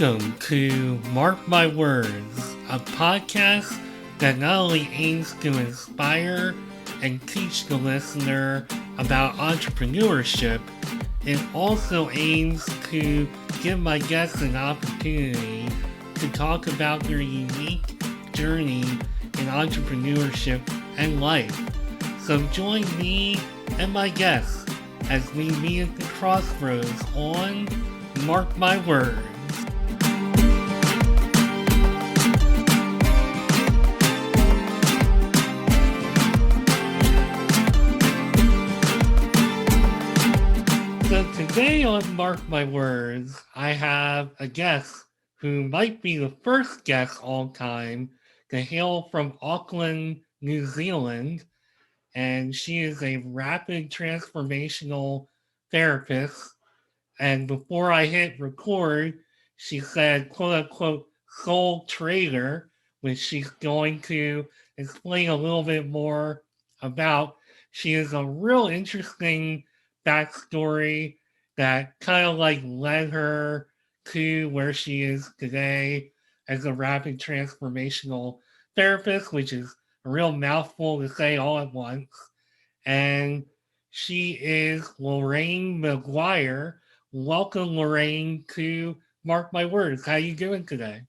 Welcome to Mark My Words, a podcast that not only aims to inspire and teach the listener about entrepreneurship, it also aims to give my guests an opportunity to talk about their unique journey in entrepreneurship and life. So join me and my guests as we meet at the crossroads on Mark My Words. So today on Mark My Words, I have a guest who might be the first guest all time to hail from Auckland, New Zealand, and she is a rapid transformational therapist. And before I hit record, she said, quote unquote, soul trader, which she's going to explain a little bit more about. She is a real interesting backstory that kind of like led her to where she is today as a rapid transformational therapist, which is a real mouthful to say all at once. And she is Lorraine Maguire. Welcome, Lorraine, to Mark My Words. How you doing today?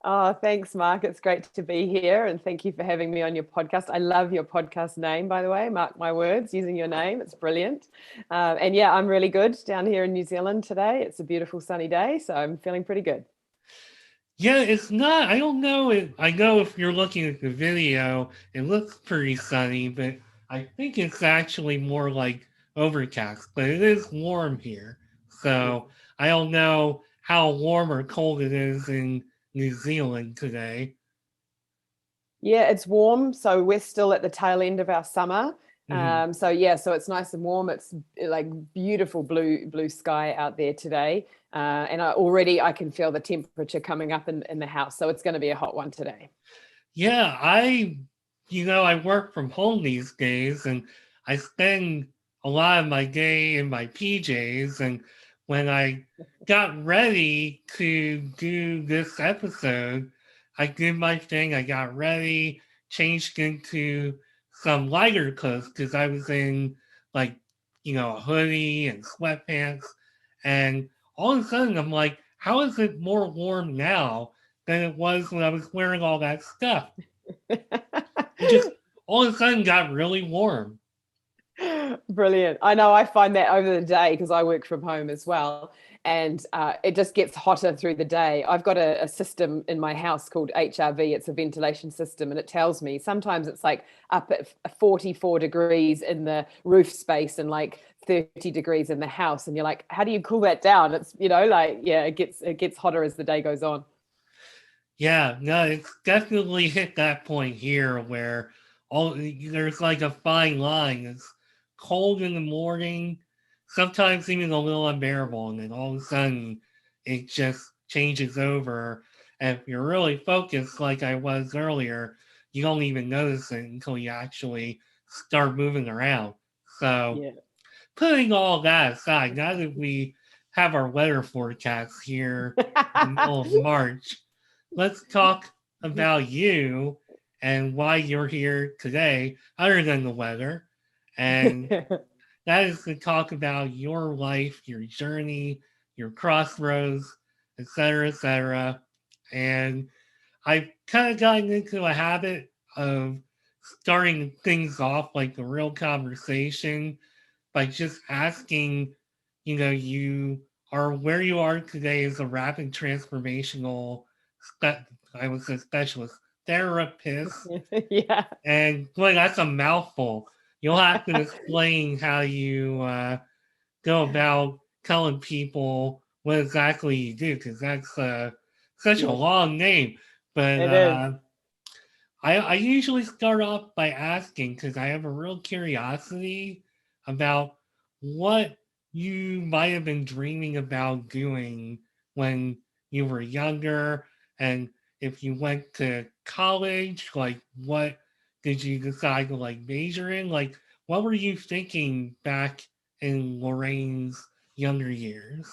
Oh, thanks, Mark. It's great to be here. And thank you for having me on your podcast. I love your podcast name, by the way, Mark My Words, using your name. It's brilliant. And yeah, I'm really good down here in New Zealand today. It's a beautiful sunny day, so I'm feeling pretty good. Yeah, it's not, I don't know. I know if you're looking at the video, it looks pretty sunny, but I think it's actually more like overcast, but it is warm here. So I don't know how warm or cold it is in New Zealand today. Yeah, it's warm. So we're still at the tail end of our summer. Mhm. So it's nice and warm. It's like beautiful blue sky out there today. And I can feel the temperature coming up in the house. So it's going to be a hot one today. Yeah, I work from home these days and I spend a lot of my day in my PJs. And when I got ready to do this episode, I did my thing. I got ready, changed into some lighter clothes because I was in like, a hoodie and sweatpants. And all of a sudden I'm like, how is it more warm now than it was when I was wearing all that stuff? It just all of a sudden got really warm. Brilliant. I know I find that over the day because I work from home as well. And it just gets hotter through the day. I've got a system in my house called HRV. It's a ventilation system. And it tells me sometimes it's like up at 44 degrees in the roof space and like 30 degrees in the house. And you're like, how do you cool that down? It's, it gets hotter as the day goes on. Yeah, no, it's definitely hit that point here where there's like a fine line. It's cold in the morning, sometimes even a little unbearable, and then all of a sudden it just changes over. And if you're really focused, like I was earlier, you don't even notice it until you actually start moving around. So, Yeah. putting all that aside, now that we have our weather forecast here in the middle of March, let's talk about you and why you're here today, other than the weather. And that is to talk about your life, your journey, your crossroads, etc., etc. And I've kind of gotten into a habit of starting things off like a real conversation by just asking, you are where you are today as a rapid transformational, I was a specialist therapist. Yeah. And boy, that's a mouthful. You'll have to explain how you go about telling people what exactly you do, because that's such a Yeah, long name. But it is. I usually start off by asking because I have a real curiosity about what you might have been dreaming about doing when you were younger, and if you went to college, like what did you decide to like major in? Like what were you thinking back in Lorraine's younger years?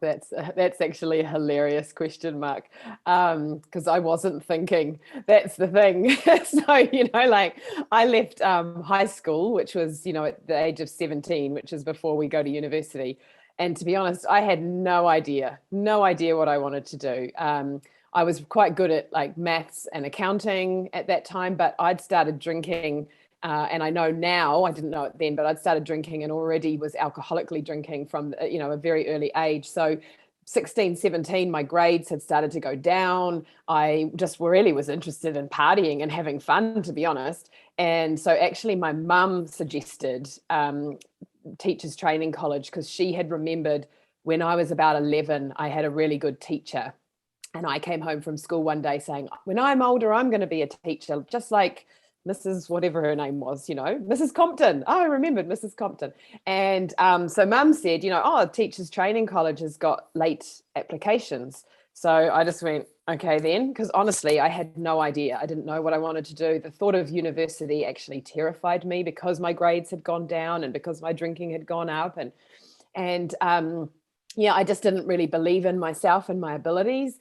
That's actually a hilarious question, Mark, because I wasn't thinking. That's the thing. So, like I left high school, which was, at the age of 17, which is before we go to university. And to be honest, I had no idea what I wanted to do. I was quite good at like maths and accounting at that time, but I'd started drinking. And I know now, I didn't know it then, but I'd started drinking and already was alcoholically drinking from, a very early age. So 16, 17, my grades had started to go down. I just really was interested in partying and having fun, to be honest. And so actually my mum suggested teachers training college because she had remembered when I was about 11, I had a really good teacher. And I came home from school one day saying, when I'm older, I'm going to be a teacher, just like Mrs. whatever her name was, Mrs. Compton. Oh, I remembered Mrs. Compton. And so mum said, teachers training college has got late applications. So I just went, okay then, because honestly, I had no idea. I didn't know what I wanted to do. The thought of university actually terrified me because my grades had gone down and because my drinking had gone up. And I just didn't really believe in myself and my abilities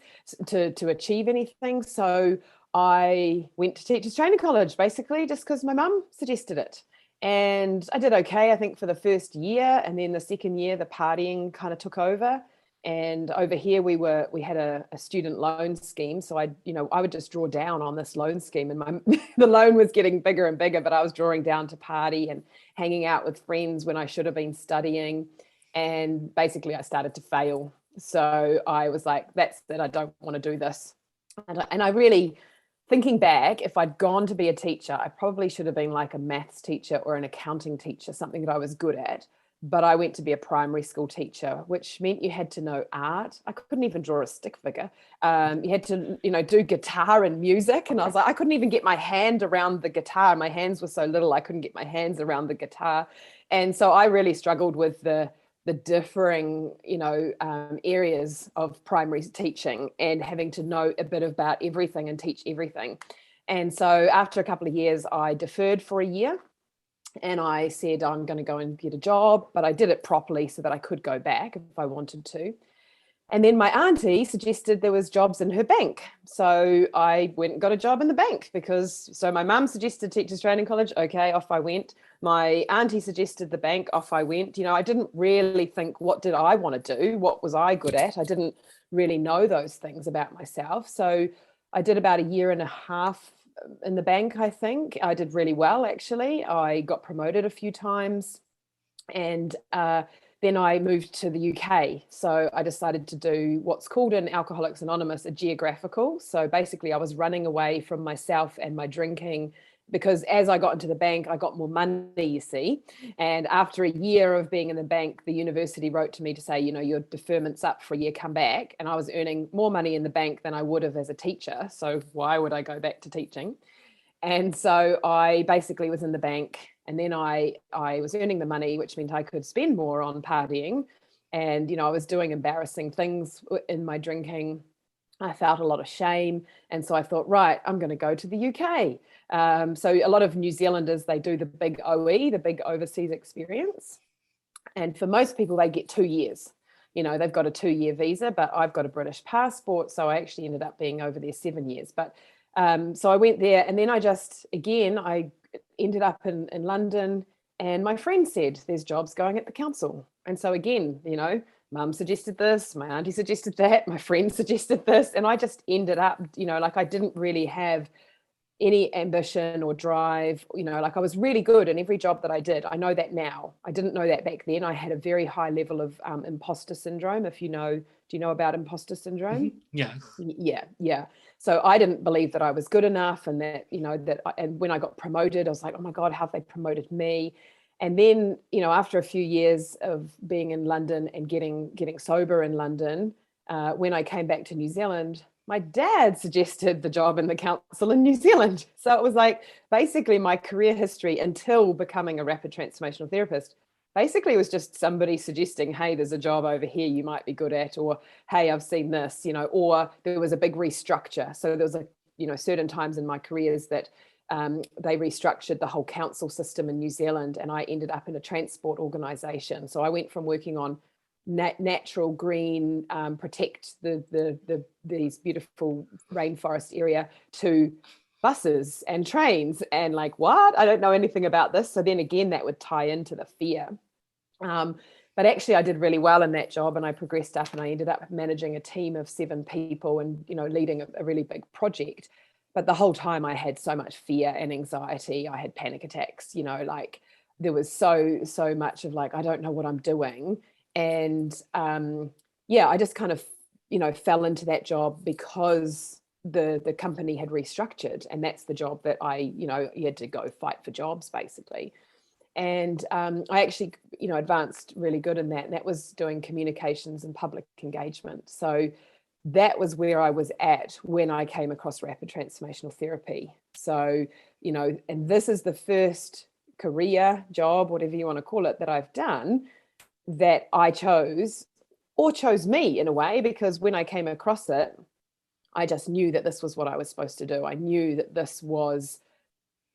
to achieve anything. So I went to teachers training college basically just because my mum suggested it. And I did okay, I think, for the first year. And then the second year, the partying kind of took over. And over here we had a student loan scheme. So I would just draw down on this loan scheme, and the loan was getting bigger and bigger, but I was drawing down to party and hanging out with friends when I should have been studying. And basically I started to fail. So I was like, that's it, I don't want to do this. And I really, thinking back, if I'd gone to be a teacher, I probably should have been like a maths teacher or an accounting teacher, something that I was good at. But I went to be a primary school teacher, which meant you had to know art. I couldn't even draw a stick figure. You had to, do guitar and music. And I was like, I couldn't even get my hand around the guitar. My hands were so little, I couldn't get my hands around the guitar. And so I really struggled with the differing, areas of primary teaching and having to know a bit about everything and teach everything. And so after a couple of years, I deferred for a year. And I said, I'm going to go and get a job, but I did it properly so that I could go back if I wanted to. And then my auntie suggested there was jobs in her bank. So I went and got a job in the bank so my mum suggested teachers training college. Okay, off I went. My auntie suggested the bank, off I went. I didn't really think, what did I want to do? What was I good at? I didn't really know those things about myself. So I did about a year and a half in the bank, I think. I did really well, actually. I got promoted a few times. And then I moved to the UK. So I decided to do what's called in Alcoholics Anonymous a geographical. So basically I was running away from myself and my drinking, because as I got into the bank, I got more money, you see. And after a year of being in the bank, the university wrote to me to say, your deferment's up for a year, come back. And I was earning more money in the bank than I would have as a teacher. So why would I go back to teaching? And so I basically was in the bank, and then I was earning the money, which meant I could spend more on partying. And, I was doing embarrassing things in my drinking. I felt a lot of shame. And so I thought, right, I'm going to go to the UK. So a lot of New Zealanders, they do the big OE, the big overseas experience. And for most people, they get 2 years. They've got a 2-year visa, but I've got a British passport. So I actually ended up being over there 7 years. But so I went there, and then I ended up in London, and my friend said, there's jobs going at the council. And so again, mum suggested this, my auntie suggested that, my friend suggested this, and I just ended up, like I didn't really have any ambition or drive, like I was really good in every job that I did. I know that now. I didn't know that back then. I had a very high level of imposter syndrome. Do you know about imposter syndrome? Yes. Yeah. So I didn't believe that I was good enough, and that, and when I got promoted, I was like, oh my God, how have they promoted me? And then, after a few years of being in London and getting sober in London, when I came back to New Zealand, my dad suggested the job in the council in New Zealand. So it was like basically my career history until becoming a rapid transformational therapist. Basically, it was just somebody suggesting, hey, there's a job over here you might be good at, or hey, I've seen this, or there was a big restructure. So there was certain times in my careers that they restructured the whole council system in New Zealand, and I ended up in a transport organisation. So I went from working on natural green, protect these beautiful rainforest area, to buses and trains, and like, what? I don't know anything about this. So then again, that would tie into the fear. But actually I did really well in that job, and I progressed up and I ended up managing a team of 7 people and, leading a really big project. But the whole time I had so much fear and anxiety. I had panic attacks, like there was so much of like, I don't know what I'm doing. And I just kind of, fell into that job because the company had restructured, and that's the job that you had to go fight for jobs basically. And I actually, advanced really good in that. And that was doing communications and public engagement. So that was where I was at when I came across rapid transformational therapy. So, and this is the first career job, whatever you want to call it, that I've done that I chose, or chose me in a way, because when I came across it, I just knew that this was what I was supposed to do. I knew that this was,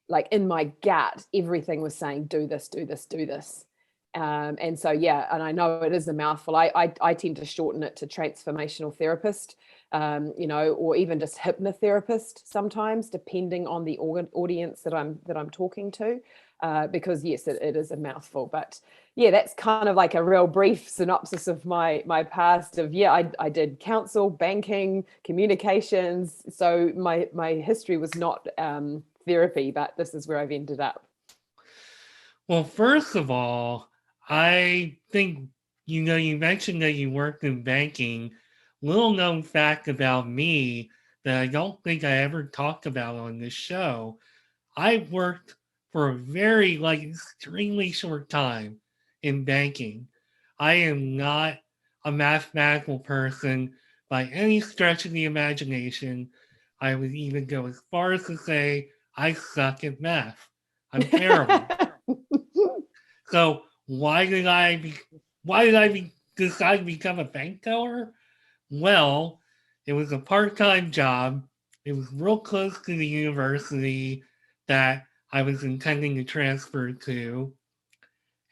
like, in my gut, everything was saying, do this, do this, do this. And so, and I know it is a mouthful. I tend to shorten it to transformational therapist, or even just hypnotherapist sometimes, depending on the audience that I'm talking to, because yes, it is a mouthful. But that's kind of like a real brief synopsis of my past. Of I did counsel, banking, communications. So my history was not therapy, but this is where I've ended up. Well, first of all, I think, you mentioned that you worked in banking. Little known fact about me that I don't think I ever talked about on this show. I worked for a very, extremely short time in banking. I am not a mathematical person by any stretch of the imagination. I would even go as far as to say I suck at math. I'm terrible. So decide to become a bank teller? Well, it was a part-time job. It was real close to the university that I was intending to transfer to.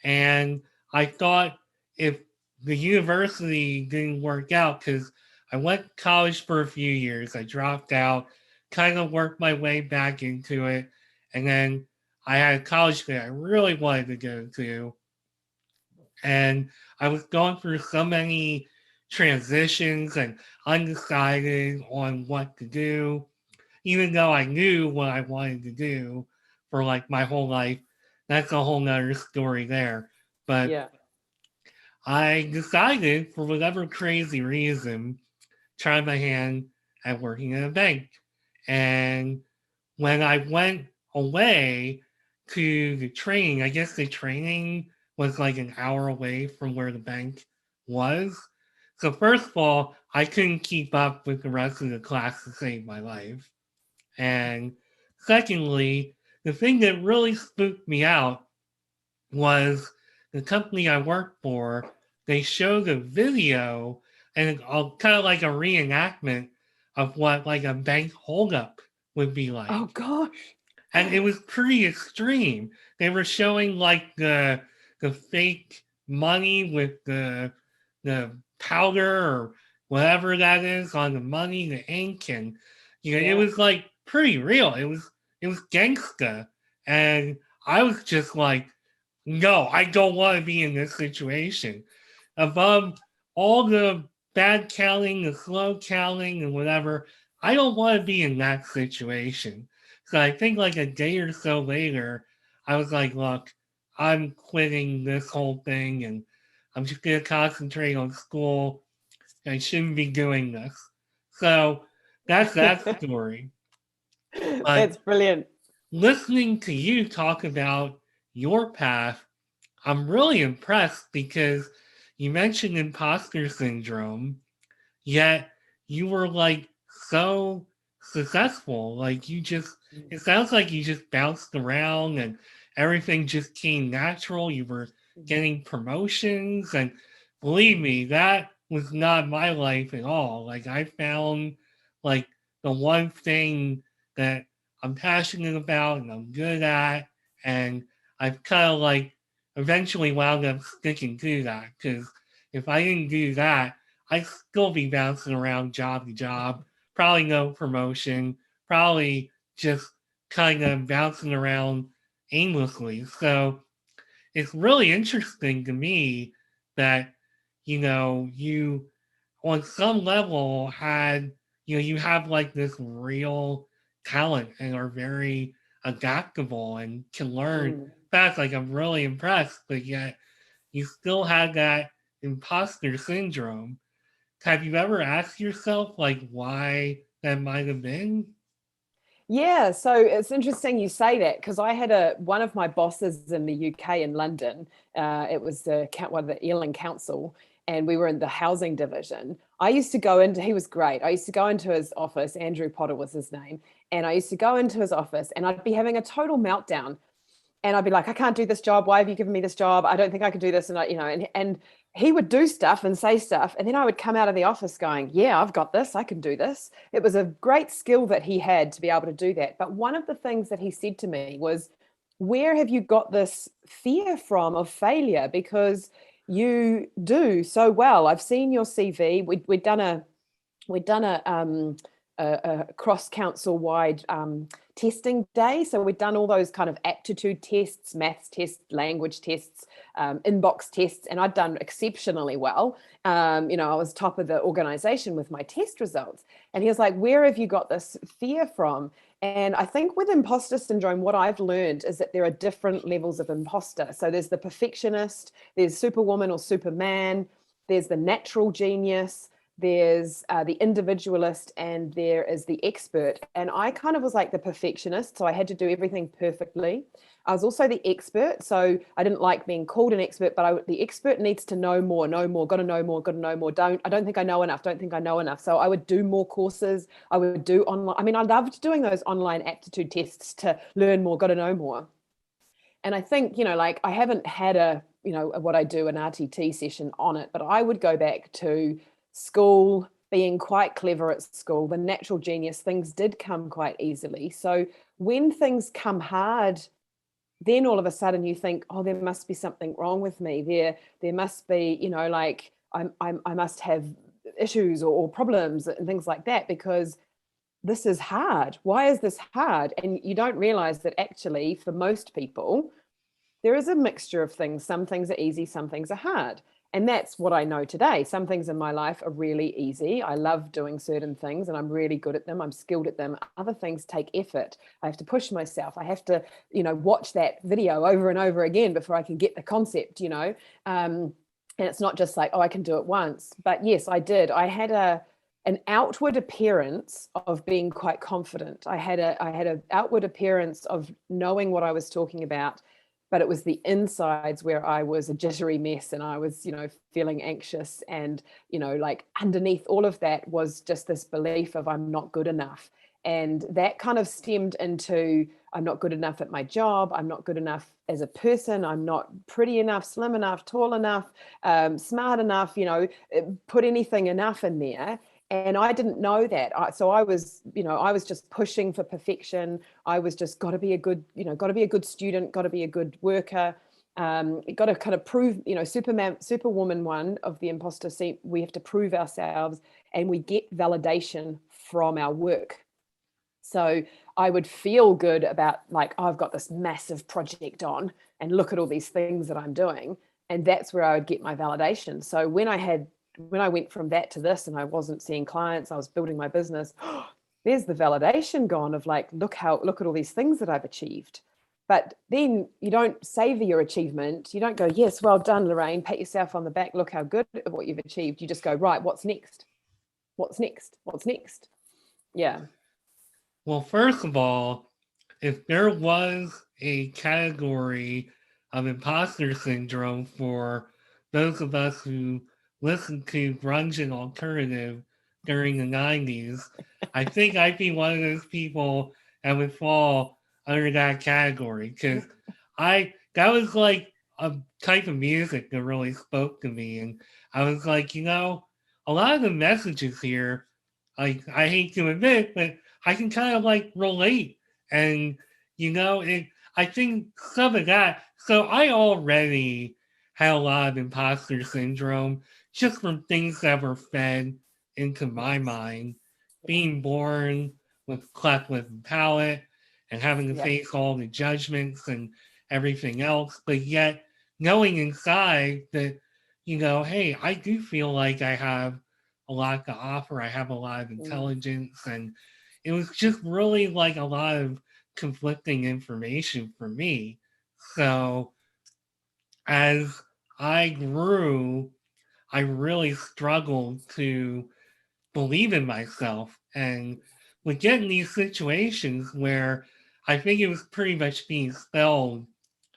And I thought, if the university didn't work out, because I went to college for a few years, I dropped out, kind of worked my way back into it, and then I had a college that I really wanted to go to. And I was going through so many transitions and undecided on what to do, even though I knew what I wanted to do for like my whole life. That's a whole nother story there. But I decided, for whatever crazy reason, try my hand at working in a bank. And when I went away to the training, I guess the training was like an hour away from where the bank was. So first of all, I couldn't keep up with the rest of the class to save my life. And secondly, the thing that really spooked me out was the company I worked for. They showed a video, and kind of like a reenactment of what like a bank holdup would be like. Oh gosh. And it was pretty extreme. They were showing like the fake money with the powder or whatever that is on the money, the ink, and it was like pretty real. It was gangsta, and I was just like, no, I don't want to be in this situation. Above all the bad counting, the slow counting, and whatever, I don't want to be in that situation. So I think like a day or so later, I was like, look, I'm quitting this whole thing, and I'm just going to concentrate on school. I shouldn't be doing this. So that's that story. But That's brilliant. listening to you talk about your path, I'm really impressed, because you mentioned imposter syndrome, yet you were like so successful. Like it sounds like you just bounced around and everything just came natural. You were getting promotions, and believe me, that was not my life at all. Like, I found like the one thing that I'm passionate about and I'm good at, and I've kind of like eventually wound up sticking to that, because if I didn't do that, I'd still be bouncing around job to job, probably no promotion, probably just kind of bouncing around aimlessly. So it's really interesting to me that, you on some level had, you have like this real talent and are very adaptable and can learn. In fact, like I'm really impressed, but yet you still had that imposter syndrome. Have you ever asked yourself like why that might have been? Yeah, so it's interesting you say that because I had one of my bosses in the UK in London. It was one of the Ealing Council, and we were in the housing division. I used to go into, he was great. I used to go into his office. Andrew Potter was his name, and I used to go into his office, and I'd be having a total meltdown, and I'd be like, I can't do this job. Why have you given me this job? I don't think I could do this. And and he would do stuff and say stuff. And then I would come out of the office going, yeah, I've got this. I can do this. It was a great skill that he had to be able to do that. But one of the things that he said to me was, where have you got this fear from of failure? Because you do so well. I've seen your CV. We'd done a cross council wide testing day. So we'd done all those kind of aptitude tests, maths tests, language tests, inbox tests, and I'd done exceptionally well. I was top of the organization with my test results. And he was like, where have you got this fear from? And I think with imposter syndrome, what I've learned is that there are different levels of imposter. So there's the perfectionist, there's superwoman or superman, there's the natural genius, there's the individualist, and there is the expert. And I kind of was like the perfectionist, so I had to do everything perfectly. I was also the expert, so I didn't like being called an expert, but the expert needs to know more, got to know more, got to know more. I don't think I know enough, don't think I know enough. So I would do more courses. I would do online. I mean, I loved doing those online aptitude tests to learn more, got to know more. And I think, like I haven't had what I do, an RTT session on it, but I would go back to school, being quite clever at school, the natural genius, things did come quite easily. So when things come hard, then all of a sudden you think, oh, there must be something wrong with me. There must be, like I must have issues or problems and things like that, because this is hard. Why is this hard? And you don't realize that actually for most people, there is a mixture of things. Some things are easy, some things are hard. And that's what I know today. Some things in my life are really easy. I love doing certain things and I'm really good at them. I'm skilled at them. Other things take effort. I have to push myself. I have to, watch that video over and over again before I can get the concept, and it's not just like, oh, I can do it once. But yes, I did. I had an outward appearance of being quite confident. I had an outward appearance of knowing what I was talking about, but it was the insides where I was a jittery mess and I was, feeling anxious. And, like underneath all of that was just this belief of I'm not good enough. And that kind of stemmed into I'm not good enough at my job. I'm not good enough as a person. I'm not pretty enough, slim enough, tall enough, smart enough, put anything enough in there. And I didn't know that. So I was just pushing for perfection. I was just got to be a good student, got to be a good worker. Got to kind of prove, superwoman one of the imposter seat. We have to prove ourselves and we get validation from our work. So I would feel good about like, oh, I've got this massive project on and look at all these things that I'm doing. And that's where I would get my validation. So when I went from that to this and I wasn't seeing clients, I was building my business, there's the validation gone of like, look at all these things that I've achieved. But then you don't savor your achievement. You don't go, yes, well done, Lorraine, pat yourself on the back, look how good at what you've achieved. You just go, right, what's next? What's next? What's next? Yeah. Well, first of all, if there was a category of imposter syndrome for those of us who listened to grunge and alternative during the 90s, I think I'd be one of those people that would fall under that category because that was like a type of music that really spoke to me. And I was like, a lot of the messages here, like, I hate to admit, but I can kind of like relate. And, I think some of that. So I already had a lot of imposter syndrome just from things that were fed into my Yes. mind, Yeah. being born with cleft lip and palate and having to Yeah. face all the judgments and everything else, but yet knowing inside that, hey, I do feel like I have a lot to offer. I have a lot of Mm. intelligence. And it was just really like a lot of conflicting information for me. So as I grew, I really struggled to believe in myself and would get in these situations where I think it was pretty much being spelled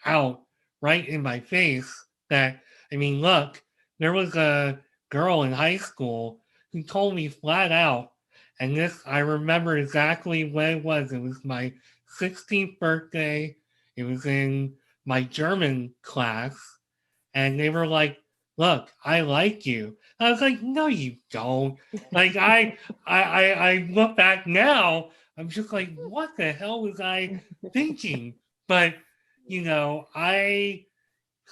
out right in my face that, I mean, look, there was a girl in high school who told me flat out, and this, I remember exactly when it was. It was my 16th birthday. It was in my German class, and they were like, "Look, I like you." I was like, "No, you don't." Like I look back now, I'm just like, "What the hell was I thinking?" But I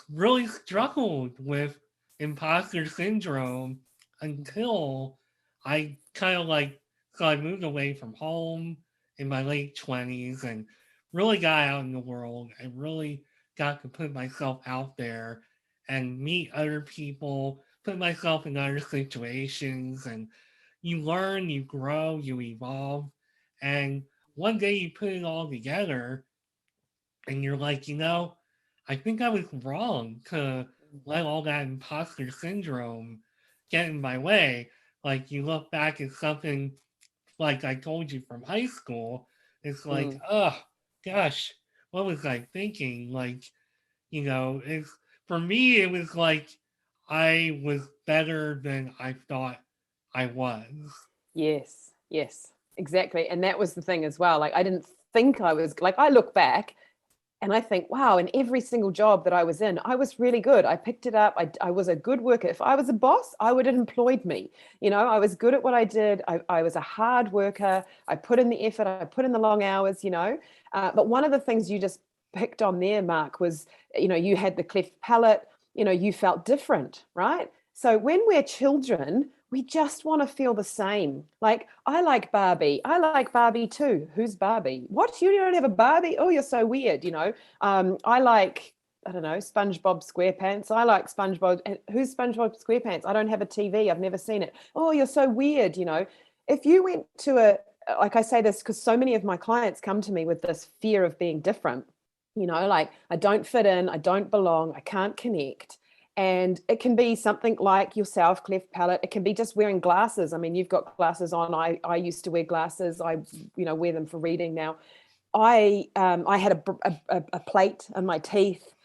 really struggled with imposter syndrome until I kind of so I moved away from home in my late 20s and really got out in the world and really got to put myself out there and meet other people, put myself in other situations, and you learn, you grow, you evolve, and one day you put it all together and you're like, I think I was wrong to let all that imposter syndrome get in my way. Like you look back at something like I told you from high school, it's like, Mm. oh gosh, what was I thinking? Like, it's for me, it was like I was better than I thought I was. Yes, yes, exactly. And that was the thing as well. Like, I didn't think I was like, I look back and I think, wow, in every single job that I was in, I was really good. I picked it up. I was a good worker. If I was a boss, I would have employed me. I was good at what I did. I was a hard worker. I put in the effort. I put in the long hours. But one of the things you just picked on there, Mark, was, you had the cleft palate, you felt different, right? So when we're children, we just want to feel the same. Like, I like Barbie. I like Barbie too. Who's Barbie? What? You don't have a Barbie? Oh, you're so weird. I like, I don't know, SpongeBob SquarePants. I like SpongeBob. Who's SpongeBob SquarePants? I don't have a TV. I've never seen it. Oh, you're so weird. If you went to like I say this because so many of my clients come to me with this fear of being different, like I don't fit in, I don't belong, I can't connect. And it can be something like yourself, cleft palate. It can be just wearing glasses. I mean, you've got glasses on. I used to wear glasses. I wear them for reading now. I had a plate in my teeth,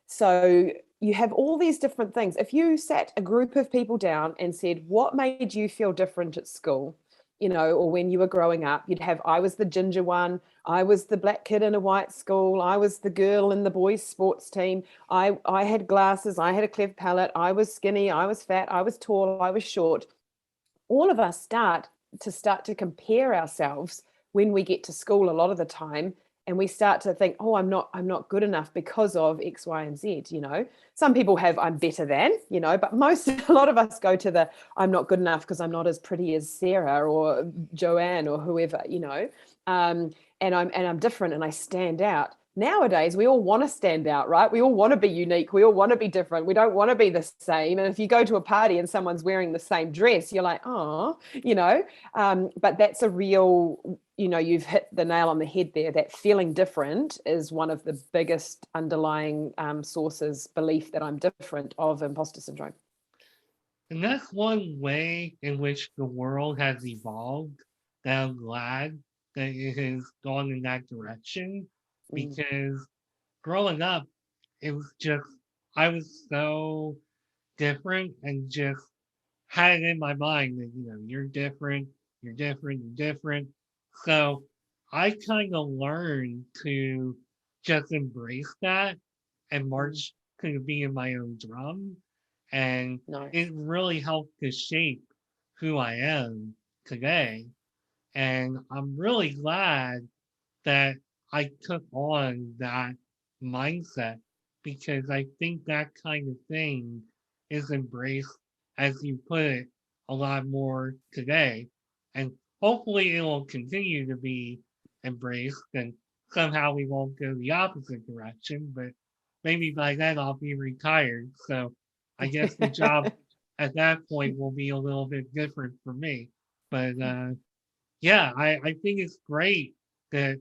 so you have all these different things. If you sat a group of people down and said, what made you feel different at school, or when you were growing up, you'd have, I was the ginger one, I was the black kid in a white school, I was the girl in the boys sports team, I had glasses, I had a cleft palate, I was skinny, I was fat, I was tall, I was short. All of us start to compare ourselves when we get to school a lot of the time, and we start to think, oh, I'm not good enough because of X, Y, and Z. Some people have I'm better than, but most a lot of us go to the I'm not good enough because I'm not as pretty as Sarah or Joanne or whoever. And I'm different and I stand out. Nowadays, we all want to stand out, right? We all want to be unique. We all want to be different. We don't want to be the same. And if you go to a party and someone's wearing the same dress, you're like, oh. But that's a real, you've hit the nail on the head there. That feeling different is one of the biggest underlying sources, belief that I'm different, of imposter syndrome. And that's one way in which the world has evolved that I'm glad that it has gone in that direction Mm, because growing up, it was just, I was so different and just had it in my mind that, you're different, you're different, you're different. So I kind of learned to just embrace that and mm, march to being my own drum. And nice. it really helped to shape who I am today. And I'm really glad that I took on that mindset because I think that kind of thing is embraced, as you put it, a lot more today. And hopefully it will continue to be embraced and somehow we won't go the opposite direction, but maybe by then I'll be retired. So I guess the job at that point will be a little bit different for me. But yeah, I think it's great that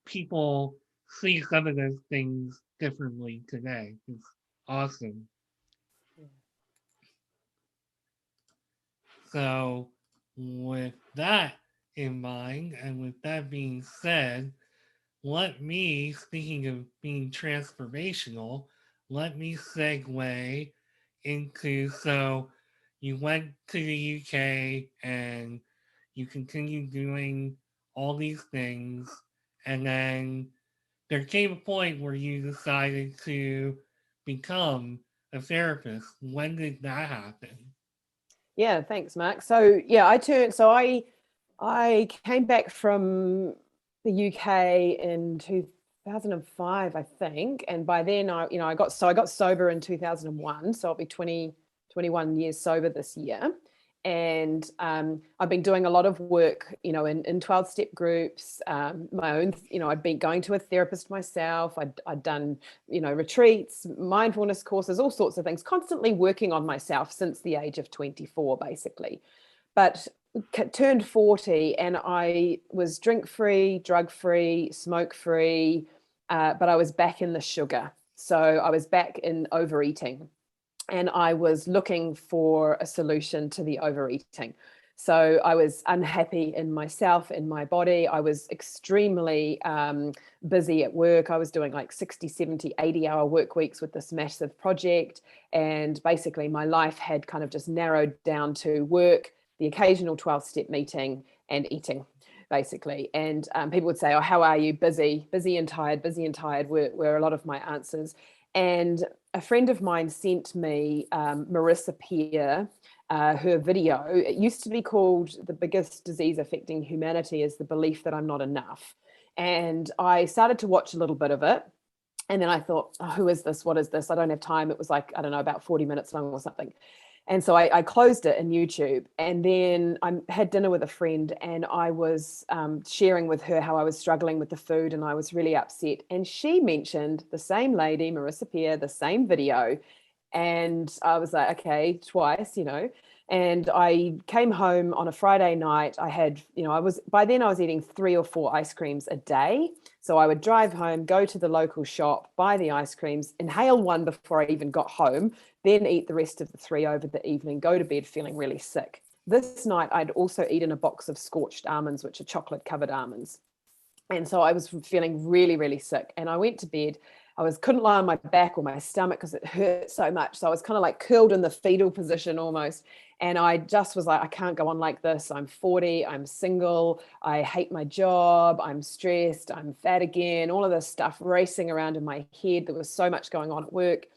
people see some of those things differently today. It's awesome. So, with that in mind, and with that being said, speaking of being transformational, let me segue into so you went to the UK and you continued doing all these things, and then there came a point where you decided to become a therapist. When did that happen? Yeah, thanks, Mark. So yeah, I came back from the UK in 2005, I think, and by then I got sober in 2001, so I'll be 21 years sober this year. And I've been doing a lot of work, in 12-step groups, my own, I'd been going to a therapist myself. I'd done, retreats, mindfulness courses, all sorts of things, constantly working on myself since the age of 24, basically. But turned 40 and I was drink-free, drug-free, smoke-free, but I was back in the sugar. So I was back in overeating. And I was looking for a solution to the overeating. So I was unhappy in myself, in my body. I was extremely busy at work. I was doing like 60, 70, 80-hour work weeks with this massive project. And basically my life had kind of just narrowed down to work, the occasional 12-step meeting, and eating, basically. And people would say, oh, how are you? Busy and tired, were a lot of my answers. And a friend of mine sent me Marissa Peer, her video. It used to be called "The Biggest Disease Affecting Humanity is the Belief that I'm Not Enough." And I started to watch a little bit of it. And then I thought, oh, who is this? What is this? I don't have time. It was like, I don't know, about 40 minutes long or something. And so I closed it in YouTube. And then I had dinner with a friend and I was sharing with her how I was struggling with the food and I was really upset. And she mentioned the same lady, Marissa Peer, the same video. And I was like, okay, twice, And I came home on a Friday night. I had, by then I was eating 3 or 4 ice creams a day. So I would drive home, go to the local shop, buy the ice creams, inhale one before I even got home, then eat the rest of the 3 over the evening, go to bed feeling really sick. This night, I'd also eaten a box of scorched almonds, which are chocolate covered almonds. And so I was feeling really, really sick. And I went to bed. Couldn't lie on my back or my stomach because it hurt so much. So I was kind of like curled in the fetal position almost. And I just was like, I can't go on like this. I'm 40, I'm single, I hate my job, I'm stressed, I'm fat again, all of this stuff racing around in my head. There was so much going on at work.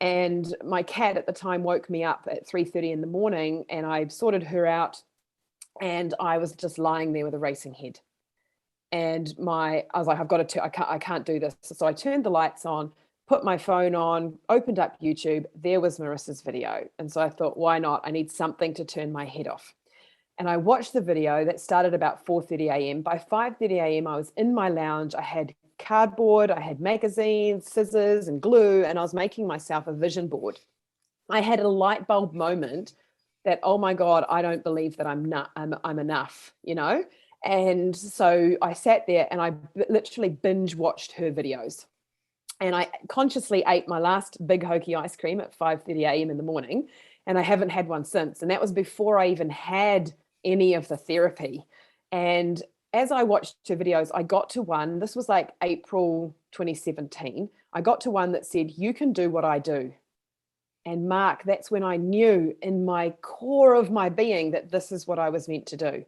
And my cat at the time woke me up at 3:30 in the morning and I sorted her out and I was just lying there with a racing head. And I was like, I can't do this. So I turned the lights on, put my phone on, opened up YouTube. There was Marissa's video. And so I thought, why not? I need something to turn my head off. And I watched the video that started about 4:30 a.m. By 5:30 a.m., I was in my lounge. I had cardboard, I had magazines, scissors and glue, and I was making myself a vision board. I had a light bulb moment that, oh my God, I don't believe that I'm enough, And so I sat there and I literally binge watched her videos. And I consciously ate my last big hokey ice cream at 5:30 a.m. in the morning. And I haven't had one since. And that was before I even had any of the therapy. And as I watched her videos, I got to one, this was like April 2017. I got to one that said, you can do what I do. And Mark, that's when I knew in my core of my being that this is what I was meant to do.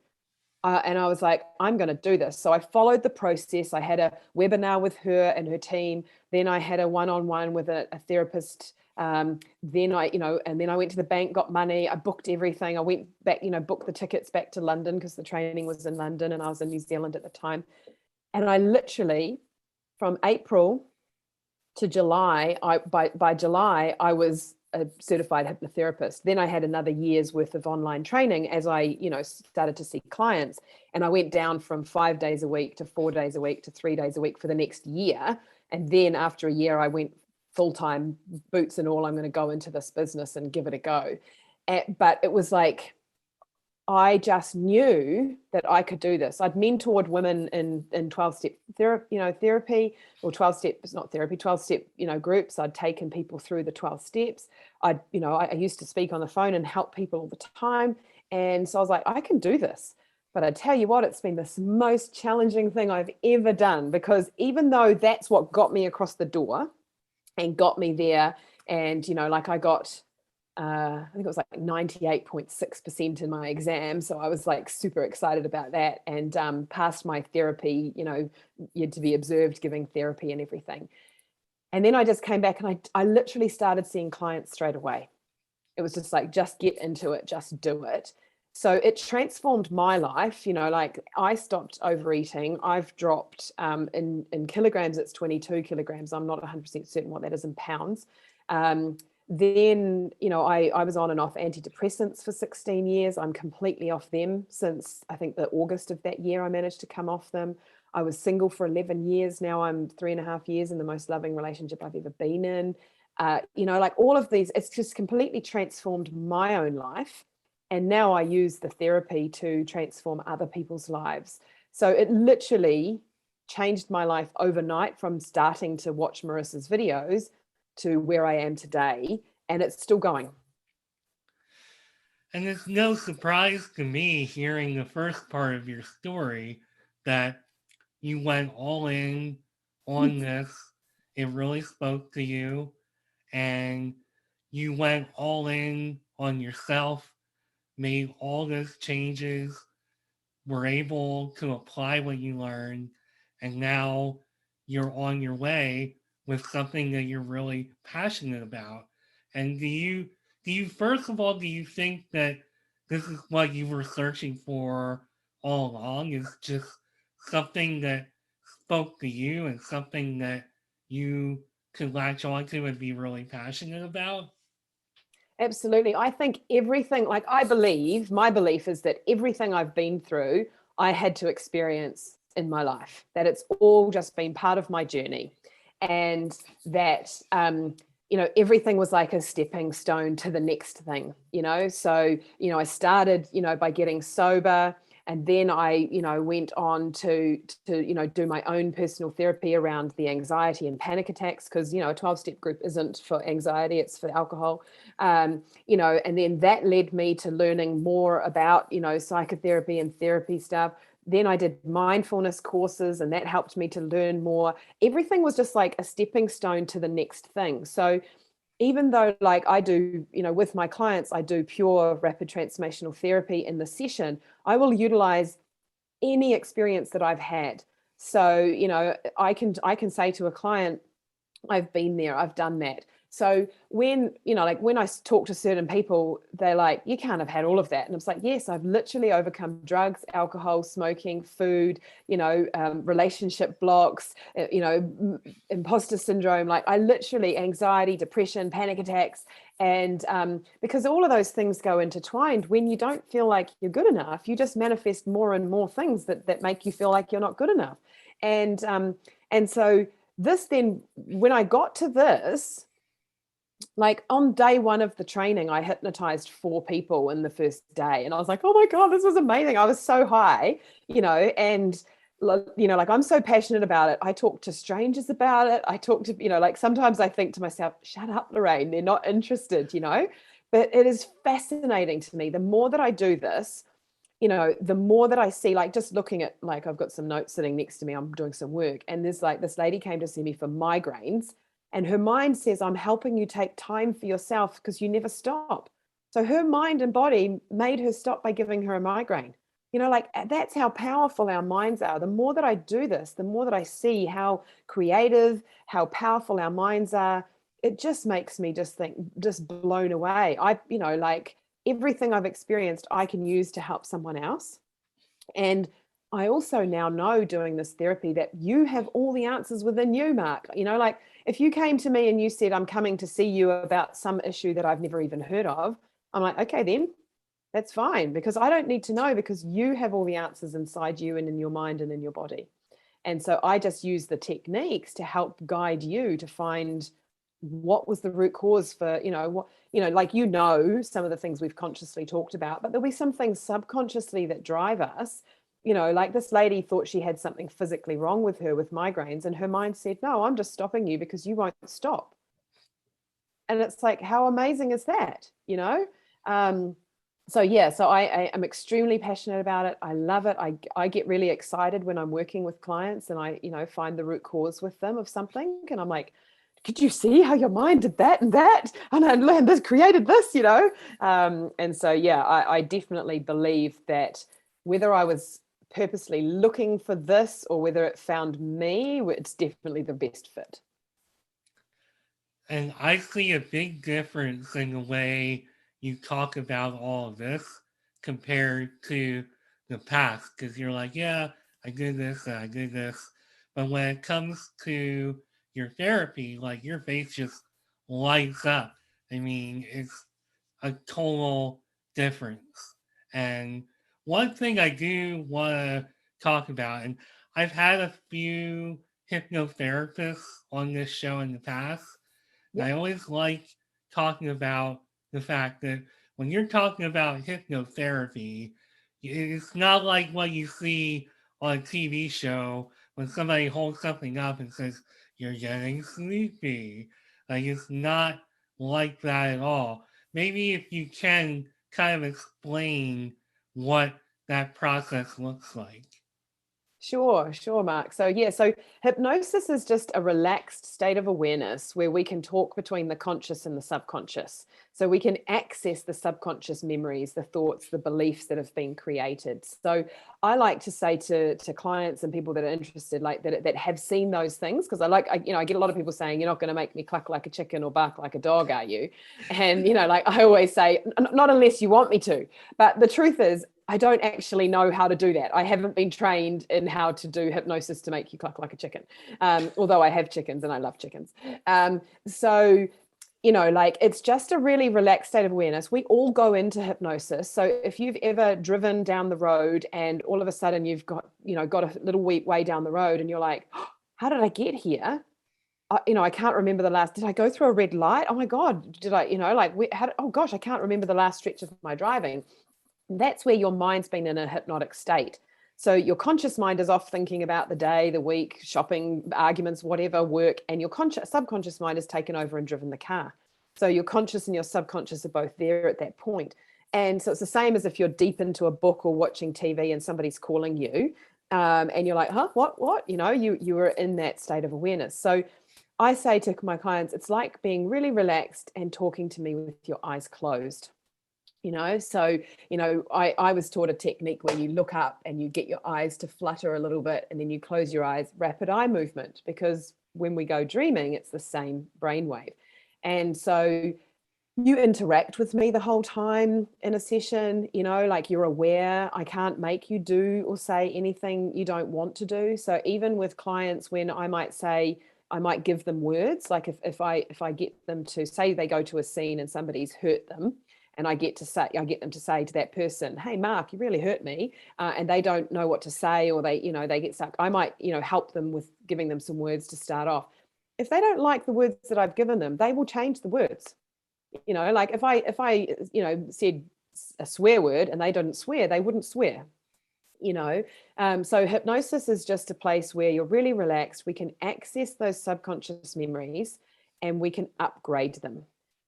And I was like, I'm going to do this. So I followed the process. I had a webinar with her and her team. Then I had a one-on-one with a therapist. Then I went to the bank, got money. I booked everything. I went back, booked the tickets back to London because the training was in London and I was in New Zealand at the time. And I literally, from April to July, by July, I was a certified hypnotherapist. Then I had another year's worth of online training as I, started to see clients. And I went down from 5 days a week to 4 days a week to 3 days a week for the next year. And then after a year, I went full-time, boots and all, I'm going to go into this business and give it a go. But it was like, I just knew that I could do this. I'd mentored women in 12-step therapy, or 12-step, it's not therapy, 12-step, groups. I'd taken people through the 12 steps. I used to speak on the phone and help people all the time. And so I was like, I can do this. But I tell you what, it's been the most challenging thing I've ever done, because even though that's what got me across the door and got me there, and, I got, I think it was like 98.6% in my exam. So I was like super excited about that, and passed my therapy, you had to be observed giving therapy and everything. And then I just came back and I literally started seeing clients straight away. It was just like, just get into it, just do it. So it transformed my life. Like I stopped overeating. I've dropped in kilograms, it's 22 kilograms. I'm not 100% certain what that is in pounds. Then, I was on and off antidepressants for 16 years. I'm completely off them since I think the August of that year I managed to come off them. I was single for 11 years. Now I'm 3.5 years in the most loving relationship I've ever been in. Like all of these, it's just completely transformed my own life. And now I use the therapy to transform other people's lives. So it literally changed my life overnight, from starting to watch Marissa's videos to where I am today. And it's still going. And it's no surprise to me, hearing the first part of your story, that you went all in on this. It really spoke to you, and you went all in on yourself, made all those changes, were able to apply what you learned, and now you're on your way with something that you're really passionate about. And do you first of all, do you think that this is what you were searching for all along, is just something that spoke to you and something that you could latch onto and be really passionate about? Absolutely. I think everything, like my belief is that everything I've been through, I had to experience in my life, that it's all just been part of my journey. And that, everything was like a stepping stone to the next thing, So, I started, by getting sober. And then I, went on to do my own personal therapy around the anxiety and panic attacks, because, a 12-step group isn't for anxiety, it's for alcohol. And then that led me to learning more about, psychotherapy and therapy stuff. Then I did mindfulness courses, and that helped me to learn more. Everything was just like a stepping stone to the next thing. So even though, like, I do, with my clients, I do pure rapid transformational therapy in the session, I will utilize any experience that I've had. So, I can say to a client, I've been there, I've done that. So when, when I talk to certain people, they're like, you can't have had all of that. And I'm like, yes, I've literally overcome drugs, alcohol, smoking, food, relationship blocks, imposter syndrome, like I literally, anxiety, depression, panic attacks. And because all of those things go intertwined. When you don't feel like you're good enough, you just manifest more and more things that make you feel like you're not good enough. And so this then, when I got to this, like on day one of the training, I hypnotized 4 people in the first day. And I was like, oh my God, this was amazing. I was so high, and, like, I'm so passionate about it. I talk to strangers about it. I talk to, like, sometimes I think to myself, shut up, Lorraine, they're not interested, but it is fascinating to me. The more that I do this, the more that I see, like, just looking at, like, I've got some notes sitting next to me, I'm doing some work, and there's like this lady came to see me for migraines, and her mind says, I'm helping you take time for yourself because you never stop. So her mind and body made her stop by giving her a migraine. Like, that's how powerful our minds are. The more that I do this, the more that I see how creative, how powerful our minds are. It just makes me just think, just blown away. Like, everything I've experienced, I can use to help someone else. And I also now know doing this therapy that you have all the answers within you, Marc. Like if you came to me and you said, I'm coming to see you about some issue that I've never even heard of, I'm like, okay, then that's fine, because I don't need to know, because you have all the answers inside you and in your mind and in your body. And so I just use the techniques to help guide you to find what was the root cause for, like, some of the things we've consciously talked about, but there'll be some things subconsciously that drive us. Like this lady thought she had something physically wrong with her with migraines, and her mind said, no, I'm just stopping you because you won't stop. And it's like, how amazing is that? So I am extremely passionate about it. I love it. I get really excited when I'm working with clients and I find the root cause with them of something, and I'm like, could you see how your mind did that and that, and I learned this, created this, and so I definitely believe that whether I was purposely looking for this or whether it found me, it's definitely the best fit. And I see a big difference in the way you talk about all of this compared to the past. Because you're like, yeah, I did this and I did this. But when it comes to your therapy, like your face just lights up. I mean, it's a total difference. And one thing I do want to talk about, and I've had a few hypnotherapists on this show in the past, and I Yep. always like talking about the fact that when you're talking about hypnotherapy, it's not like what you see on a TV show when somebody holds something up and says, you're getting sleepy. Like, it's not like that at all. Maybe if you can kind of explain what that process looks like. Sure, Marc. So hypnosis is just a relaxed state of awareness where we can talk between the conscious and the subconscious. So we can access the subconscious memories, the thoughts, the beliefs that have been created. So I like to say to clients and people that are interested, like that have seen those things, because I get a lot of people saying, you're not going to make me cluck like a chicken or bark like a dog, are you? And like I always say, not unless you want me to. But the truth is, I don't actually know how to do that. I haven't been trained in how to do hypnosis to make you cluck like a chicken, although I have chickens and I love chickens. So like it's just a really relaxed state of awareness. We all go into hypnosis. So if you've ever driven down the road and all of a sudden you've got a little way down the road and you're like, oh, how did I get here? I can't remember did I go through a red light? Oh my God, did I, oh gosh, I can't remember the last stretch of my driving. That's where your mind's been in a hypnotic state. So your conscious mind is off thinking about the day, the week, shopping, arguments, whatever, work, and your subconscious mind has taken over and driven the car. So your conscious and your subconscious are both there at that point. And so it's the same as if you're deep into a book or watching TV and somebody's calling you, and you're like, huh, what? You were in that state of awareness. So I say to my clients, it's like being really relaxed and talking to me with your eyes closed. So I was taught a technique where you look up and you get your eyes to flutter a little bit and then you close your eyes, rapid eye movement, because when we go dreaming, it's the same brainwave. And so you interact with me the whole time in a session, like you're aware. I can't make you do or say anything you don't want to do. So even with clients, when I might give them words, like if I get them to say they go to a scene and somebody's hurt them, and I get them to say to that person, hey, Marc, you really hurt me. And they don't know what to say, or they get stuck. I might, help them with giving them some words to start off. If they don't like the words that I've given them, they will change the words. Like if I said a swear word and they didn't swear, they wouldn't swear. So hypnosis is just a place where you're really relaxed. We can access those subconscious memories and we can upgrade them.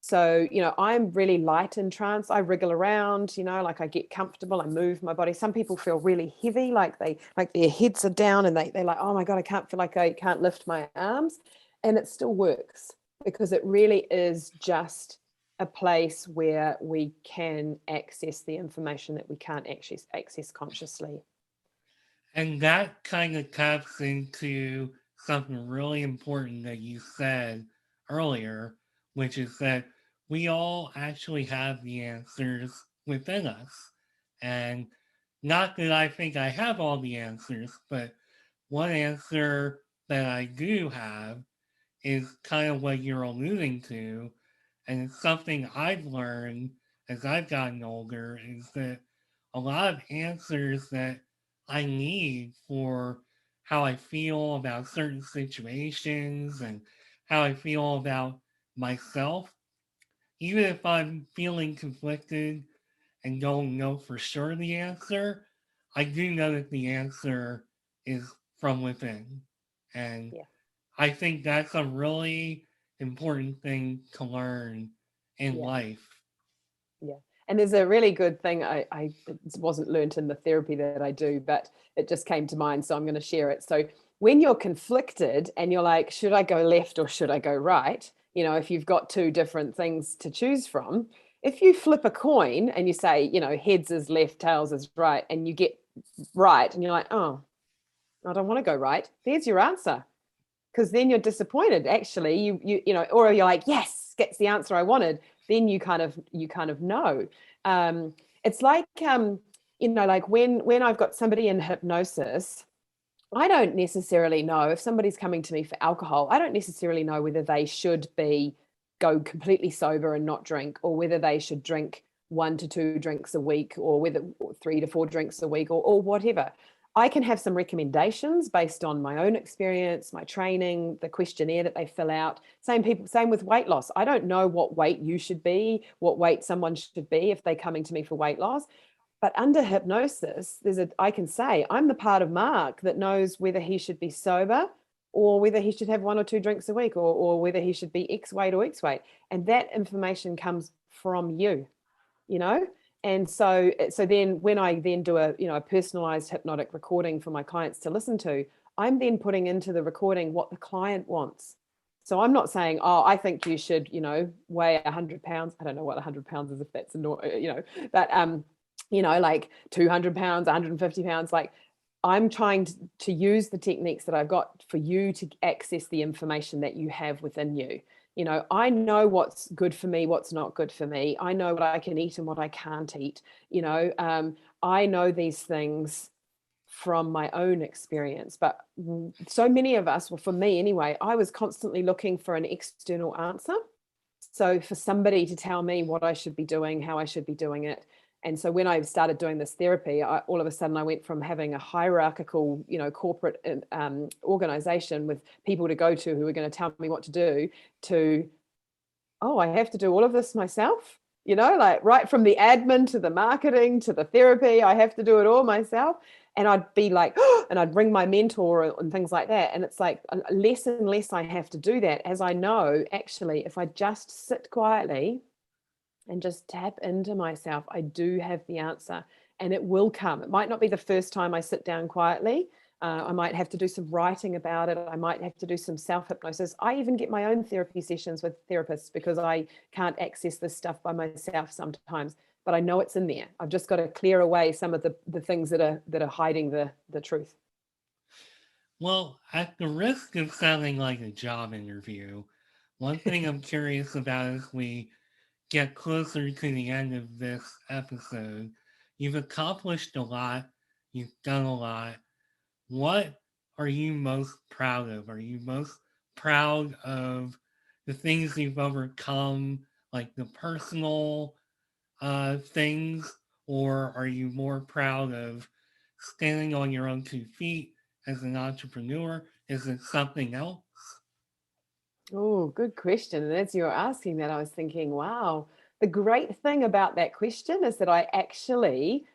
So, I'm really light in trance. I wriggle around, like I get comfortable. I move my body. Some people feel really heavy, like their heads are down and they're like, oh my God, I can't lift my arms. And it still works because it really is just a place where we can access the information that we can't access consciously. And that kind of taps into something really important that you said earlier, which is that we all actually have the answers within us. And Not that I think I have all the answers, but one answer that I do have is kind of what you're alluding to. And it's something I've learned as I've gotten older is that a lot of answers that I need for how I feel about certain situations and how I feel about myself, even if I'm feeling conflicted and don't know for sure the answer, I do know that the answer is from within. And Yeah. I think that's a really important thing to learn in Yeah. life. Yeah. And there's a really good thing it wasn't learnt in the therapy that I do, but it just came to mind. So I'm going to share it. So when you're conflicted and you're like, should I go left or should I go right? You know, if you've got two different things to choose from, if you flip a coin and you say, you know, heads is left, tails is right, and you get right, and you're like, oh, I don't want to go right. There's your answer. Because then you're disappointed. Actually, you know, or you're like, yes, gets the answer I wanted. Then you kind of know. It's like you know, like when I've got somebody in hypnosis, I don't necessarily know if somebody's coming to me for alcohol. I don't necessarily know whether they should be go completely sober and not drink, or whether they should drink 1 to 2 drinks a week, or whether 3 to 4 drinks a week, or whatever. I can have some recommendations based on my own experience, my training, the questionnaire that they fill out. Same with weight loss. I don't know what weight you should be, what weight someone should be if they're coming to me for weight loss. But under hypnosis, I can say I'm the part of Marc that knows whether he should be sober, or whether he should have 1 or 2 drinks a week, or whether he should be X weight or X weight. And that information comes from you, you know? And so then when I then do a personalized hypnotic recording for my clients to listen to, I'm then putting into the recording what the client wants. So I'm not saying, oh, I think you should, weigh 100 pounds. I don't know what 100 pounds is, if that's, but like 200 pounds, 150 pounds. Like, I'm trying to use the techniques that I've got for you to access the information that you have within you. I know what's good for me, what's not good for me. I know what I can eat and what I can't eat. I know these things from my own experience. But so many of us, well, for me anyway, I was constantly looking for an external answer. So for somebody to tell me what I should be doing, how I should be doing it. And so when I started doing this therapy, all of a sudden I went from having a hierarchical, corporate organization with people to go to who are going to tell me what to do, to, oh, I have to do all of this myself. Like right from the admin to the marketing to the therapy, I have to do it all myself. And I'd be like, oh, and I'd ring my mentor and things like that. And it's like less and less I have to do that, as I know, actually, if I just sit quietly and just tap into myself, I do have the answer, and it will come. It might not be the first time I sit down quietly. I might have to do some writing about it. I might have to do some self-hypnosis. I even get my own therapy sessions with therapists because I can't access this stuff by myself sometimes, but I know it's in there. I've just got to clear away some of the things that are hiding the truth. Well, at the risk of sounding like a job interview, one thing I'm curious about as we get closer to the end of this episode, you've accomplished a lot, you've done a lot. What are you most proud of? Are you most proud of the things you've overcome, like the personal things, or are you more proud of standing on your own 2 feet as an entrepreneur? Is it something else? Oh, good question. And as you're asking that, I was thinking, wow, the great thing about that question is that I actually,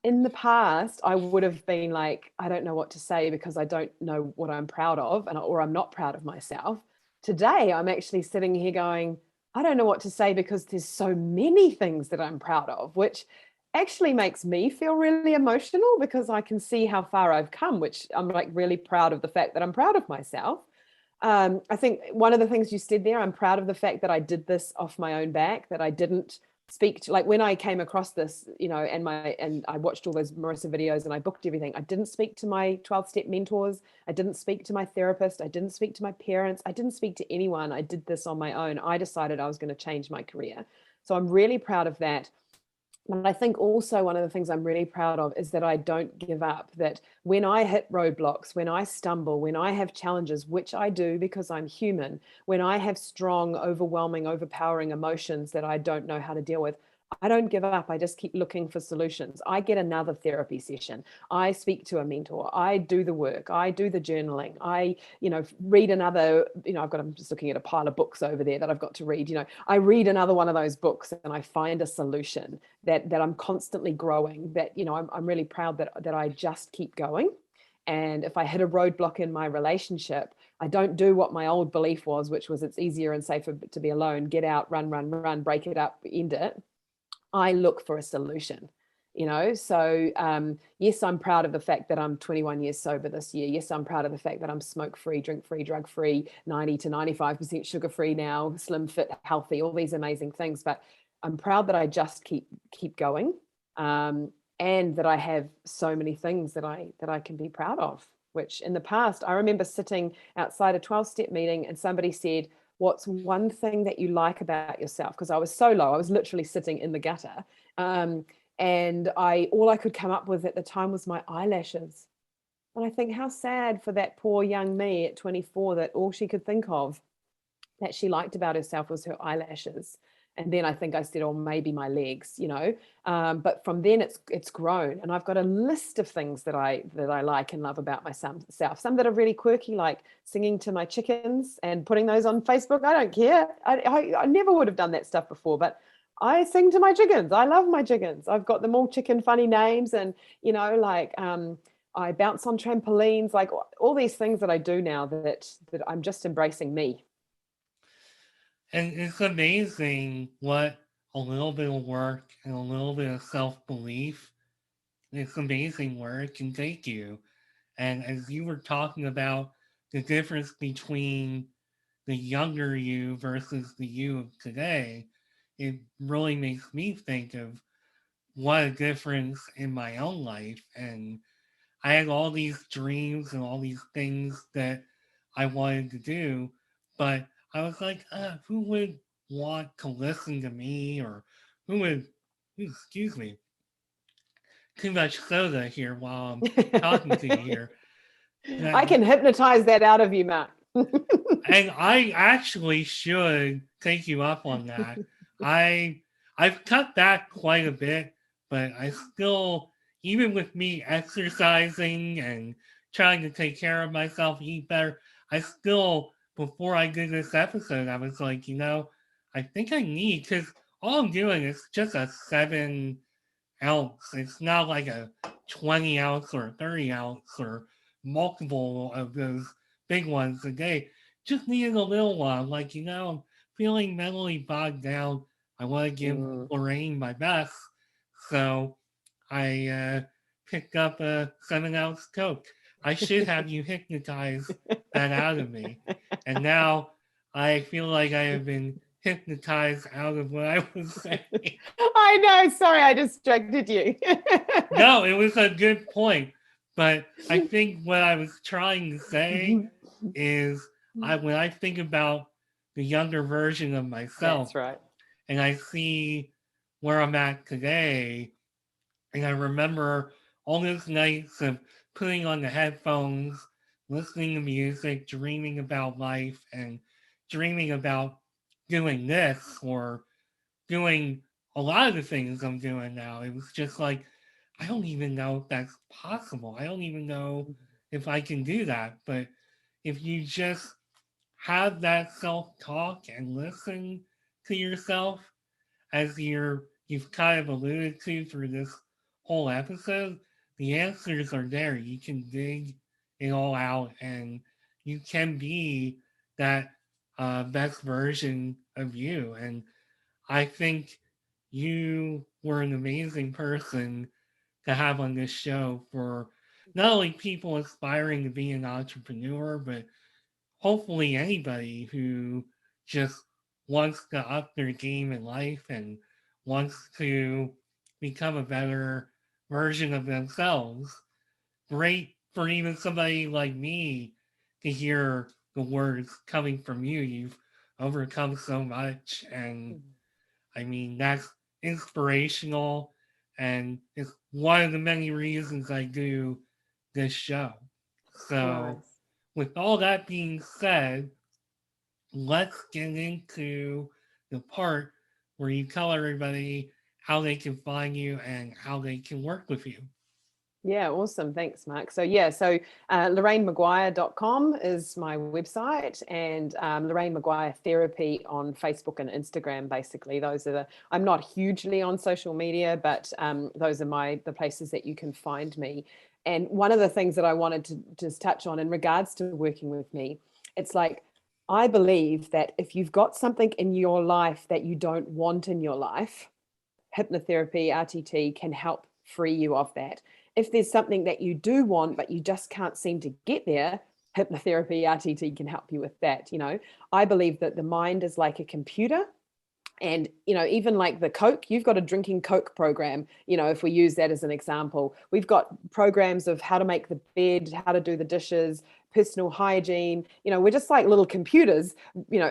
in the past, I would have been like, I don't know what to say because I don't know what I'm proud of, or I'm not proud of myself. Today, I'm actually sitting here going, I don't know what to say because there's so many things that I'm proud of, which actually makes me feel really emotional because I can see how far I've come, which I'm like really proud of the fact that I'm proud of myself. I think one of the things you said there, I'm proud of the fact that I did this off my own back, that I didn't speak to, like when I came across this, and I watched all those Marissa videos and I booked everything. I didn't speak to my 12-step mentors. I didn't speak to my therapist. I didn't speak to my parents. I didn't speak to anyone. I did this on my own. I decided I was going to change my career. So I'm really proud of that. But I think also one of the things I'm really proud of is that I don't give up, that when I hit roadblocks, when I stumble, when I have challenges, which I do because I'm human, when I have strong, overwhelming, overpowering emotions that I don't know how to deal with, I don't give up. I just keep looking for solutions. I get another therapy session. I speak to a mentor. I do the work. I do the journaling. I, read another, I'm just looking at a pile of books over there that I've got to read. I read another one of those books and I find a solution that I'm constantly growing, that, I'm really proud that I just keep going. And if I hit a roadblock in my relationship, I don't do what my old belief was, which was it's easier and safer to be alone, get out, run, break it up, end it. I look for a solution, So yes, I'm proud of the fact that I'm 21 years sober this year. Yes, I'm proud of the fact that I'm smoke-free, drink-free, drug-free, 90 to 95% sugar-free now, slim, fit, healthy, all these amazing things. But I'm proud that I just keep going, and that I have so many things that I can be proud of. Which in the past, I remember sitting outside a 12-step meeting and somebody said, what's one thing that you like about yourself? Because I was so low, I was literally sitting in the gutter. And all I could come up with at the time was my eyelashes. And I think how sad for that poor young me at 24 that all she could think of that she liked about herself was her eyelashes. And then I think I said, oh, maybe my legs, but from then it's grown, and I've got a list of things that I like and love about myself. Some that are really quirky, like singing to my chickens and putting those on Facebook. I don't care. I never would have done that stuff before, but I sing to my chickens. I love my chickens. I've got them all chicken funny names, and I bounce on trampolines, like all these things that I do now that I'm just embracing me. And it's amazing what a little bit of work and a little bit of self belief, it's amazing where it can take you. And as you were talking about the difference between the younger you versus the you of today, it really makes me think of what a difference in my own life. And I had all these dreams and all these things that I wanted to do, but I was like, who would want to listen to me, or who would, excuse me, too much soda here while I'm talking to you here. I can hypnotize that out of you, Marc. And I actually should take you up on that. I've cut back quite a bit, but I still, even with me exercising and trying to take care of myself, eat better, I still, before I did this episode, I was like, I think I need, because all I'm doing is just a 7 ounce. It's not like a 20 ounce or 30 ounce or multiple of those big ones a day. Just needed a little one. Like, I'm feeling mentally bogged down. I want to give Lorraine my best. So I picked up a 7 ounce Coke. I should have you hypnotize that out of me. And now I feel like I have been hypnotized out of what I was saying. I know. Sorry, I distracted you. No, it was a good point. But I think what I was trying to say is when I think about the younger version of myself, That's right. and I see where I'm at today, and I remember all those nights of putting on the headphones, listening to music, dreaming about life, and dreaming about doing this or doing a lot of the things I'm doing now. It was just like, I don't even know if that's possible. I don't even know if I can do that. But if you just have that self talk and listen to yourself, as you've kind of alluded to through this whole episode, the answers are there. You can dig it all out, and you can be that best version of you. And I think you were an amazing person to have on this show for not only people aspiring to be an entrepreneur, but hopefully anybody who just wants to up their game in life and wants to become a better version of themselves. Great for even somebody like me to hear the words coming from you. You've overcome so much, and I mean, that's inspirational. And it's one of the many reasons I do this show. So, Nice. with all that being said, let's get into the part where you tell everybody how they can find you and how they can work with you. Yeah, awesome. Thanks, Mark. So LorraineMaguire.com is my website, and Lorraine Maguire Therapy on Facebook and Instagram. Basically, those are I'm not hugely on social media, but those are the places that you can find me. And one of the things that I wanted to just touch on in regards to working with me, it's like, I believe that if you've got something in your life that you don't want in your life, hypnotherapy, RTT can help free you of that. If there's something that you do want, but you just can't seem to get there, hypnotherapy, RTT can help you with that. I believe that the mind is like a computer. And even like the Coke, you've got a drinking Coke program. If we use that as an example, we've got programs of how to make the bed, how to do the dishes, personal hygiene. We're just like little computers,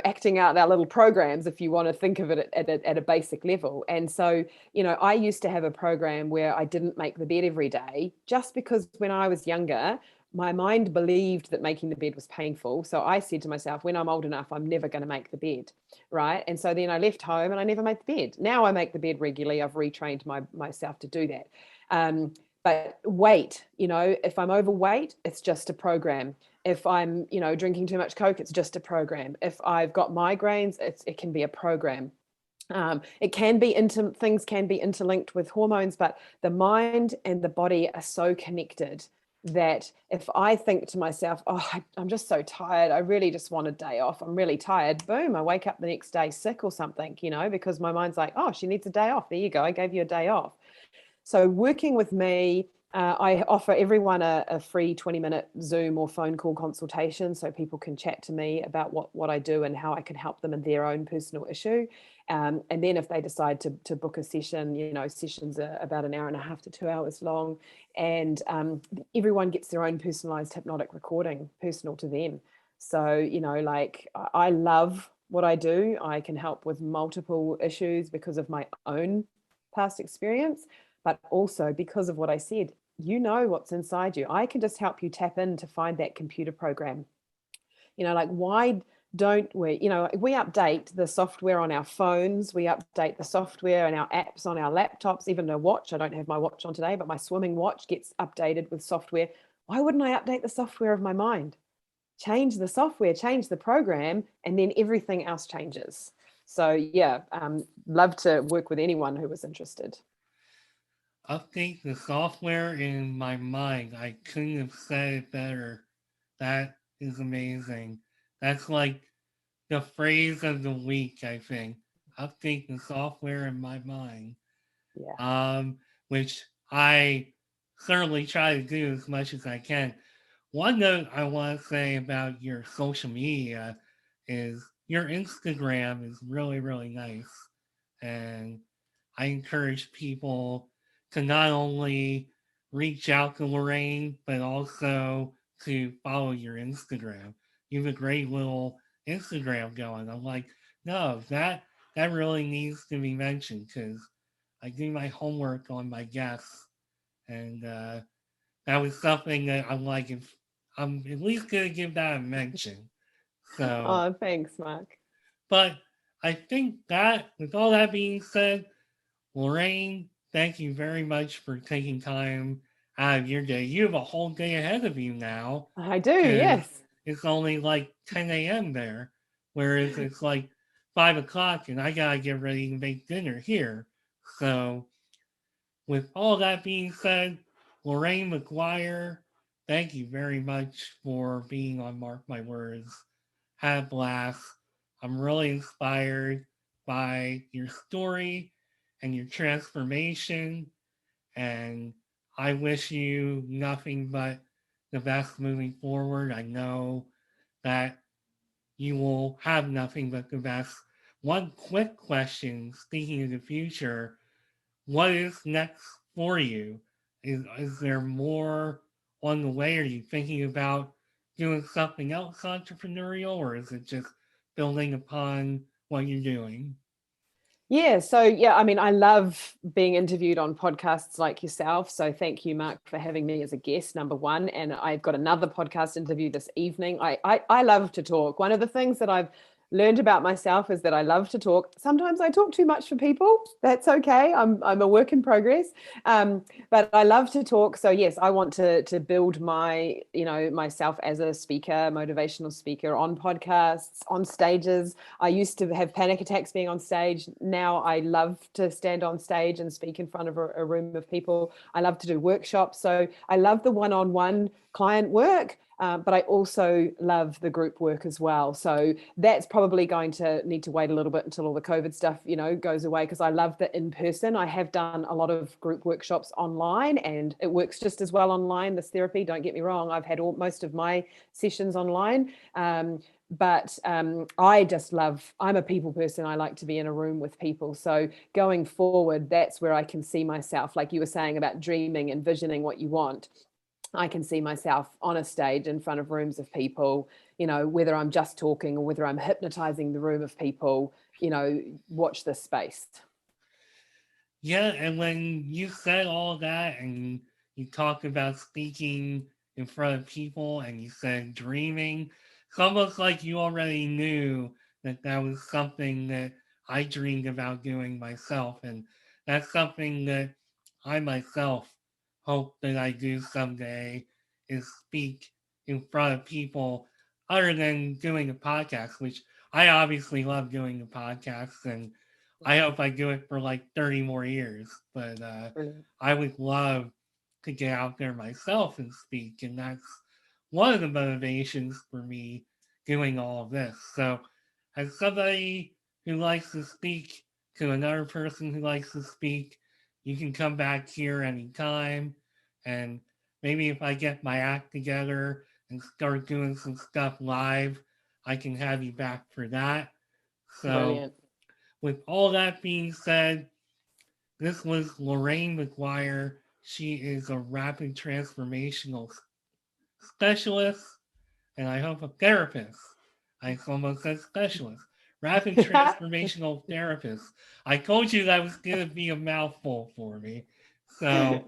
acting out our little programs, if you want to think of it at a basic level. And so I used to have a program where I didn't make the bed every day, just because when I was younger, my mind believed that making the bed was painful. So I said to myself, when I'm old enough, I'm never going to make the bed. Right. And so then I left home and I never made the bed. Now I make the bed regularly. I've retrained myself to do that. But weight, if I'm overweight, it's just a program. If I'm, drinking too much Coke, it's just a program. If I've got migraines, it can be a program. It can be things can be interlinked with hormones, but the mind and the body are so connected that if I think to myself, oh, I'm just so tired, I really just want a day off, I'm really tired, boom, I wake up the next day sick or something, because my mind's like, oh, she needs a day off. There you go. I gave you a day off. So working with me, I offer everyone a free 20-minute Zoom or phone call consultation so people can chat to me about what I do and how I can help them in their own personal issue. And then if they decide to book a session, sessions are about an hour and a half to 2 hours long. And everyone gets their own personalized hypnotic recording, personal to them. So, like I love what I do. I can help with multiple issues because of my own past experience, but also because of what I said. What's inside you. I can just help you tap in to find that computer program. Like, why don't we, we update the software on our phones, we update the software and our apps on our laptops, even a watch. I don't have my watch on today, but my swimming watch gets updated with software. Why wouldn't I update the software of my mind? Change the software, change the program, and then everything else changes. So yeah, love to work with anyone who was interested. Update the software in my mind. I couldn't have said it better. That is amazing. That's like the phrase of the week, I think. Update the software in my mind. Yeah. Which I certainly try to do as much as I can. One note I want to say about your social media is your Instagram is really, really nice. And I encourage people to not only reach out to Lorraine, but also to follow your Instagram. You have a great little Instagram going. I'm like, no, that really needs to be mentioned because I do my homework on my guests, and that was something that I'm like, if I'm at least gonna give that a mention. So, Oh, thanks, Mark. but I think that with all that being said, Lorraine, thank you very much for taking time out of your day. You have a whole day ahead of you now I do, because yes. it's only like 10 a.m. there, whereas it's like 5 o'clock and I gotta get ready to make dinner here. So, with all that being said, Lorraine Maguire, thank you very much for being on Mark My Words. Had a blast. I'm really inspired by your story and your transformation, and I wish you nothing but the best moving forward. I know that you will have nothing but the best. One quick question, speaking of the future, what is next for you? Is there more on the way? Are you thinking about doing something else entrepreneurial, or is it just building upon what you're doing? Yeah, so yeah, I mean, I love being interviewed on podcasts like yourself. So thank you, Marc, for having me as a guest, number one. And I've got another podcast interview this evening. I love to talk. One of the things that I've learned about myself is that I love to talk. Sometimes I talk too much for people. That's okay. I'm a work in progress. But I love to talk. So yes, I want to build my, myself as a speaker, motivational speaker on podcasts, on stages. I used to have panic attacks being on stage. Now I love to stand on stage and speak in front of a room of people. I love to do workshops. So I love the one-on-one client work. But I also love the group work as well. So that's probably going to need to wait a little bit until all the COVID stuff, goes away, because I love the in-person. I have done a lot of group workshops online, and it works just as well online, this therapy. Don't get me wrong. I've had most of my sessions online. But I just I'm a people person. I like to be in a room with people. So going forward, that's where I can see myself, like you were saying about dreaming and visioning what you want. I can see myself on a stage in front of rooms of people, whether I'm just talking or whether I'm hypnotizing the room of people, watch this space. Yeah, and when you said all that and you talked about speaking in front of people and you said dreaming, it's almost like you already knew that that was something that I dreamed about doing myself. And that's something that I myself hope that I do someday, is speak in front of people other than doing a podcast, which I obviously love doing the podcast, and I hope I do it for like 30 more years. But Brilliant. I would love to get out there myself and speak. And that's one of the motivations for me doing all of this. So, as somebody who likes to speak to another person who likes to speak, you can come back here anytime. And maybe if I get my act together and start doing some stuff live, I can have you back for that. So, Brilliant. with all that being said, this was Lorraine Maguire. She is a rapid transformational specialist, and I hope a therapist. I almost said specialist. Rapid transformational therapist. I told you that was going to be a mouthful for me. So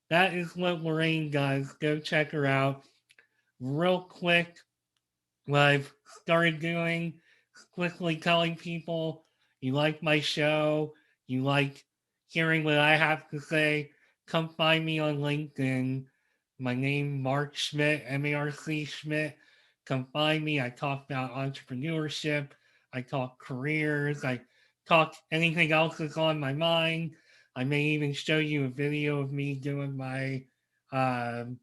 that is what Lorraine does. Go check her out. Real quick, what I've started doing is quickly telling people, you like my show, you like hearing what I have to say, come find me on LinkedIn. My name Marc Schmidt, M-A-R-C Schmidt. Come find me. I talk about entrepreneurship. I talk careers. I talk anything else that's on my mind. I may even show you a video of me doing my um,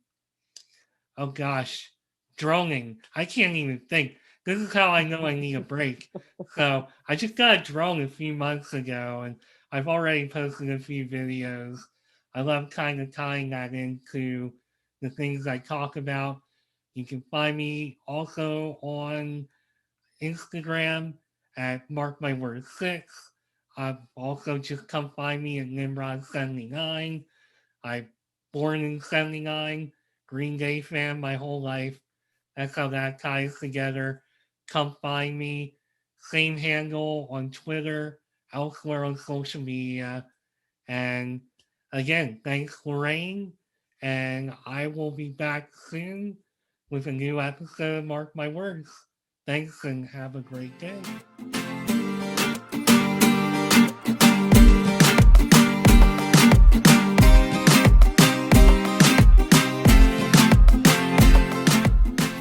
oh gosh, droning. I can't even think. This is how I know I need a break. So I just got a drone a few months ago, and I've already posted a few videos. I love kind of tying that into the things I talk about. You can find me also on Instagram at markmyword6. Also just come find me at Nimrod79. I born in '79, Green Day fan my whole life. That's how that ties together. Come find me. Same handle on Twitter, elsewhere on social media. And again, thanks, Lorraine. And I will be back soon with a new episode of Mark My Words. Thanks and have a great day.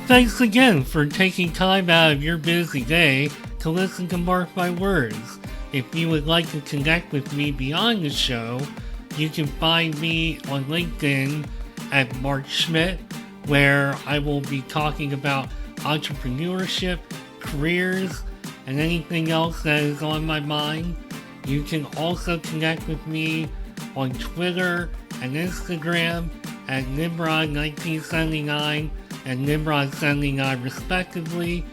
Thanks again for taking time out of your busy day to listen to Mark My Words. If you would like to connect with me beyond the show, you can find me on LinkedIn at Marc Schmidt, where I will be talking about entrepreneurship, careers, and anything else that is on my mind. You can also connect with me on Twitter and Instagram at Nimrod1979 and Nimrod79 respectively.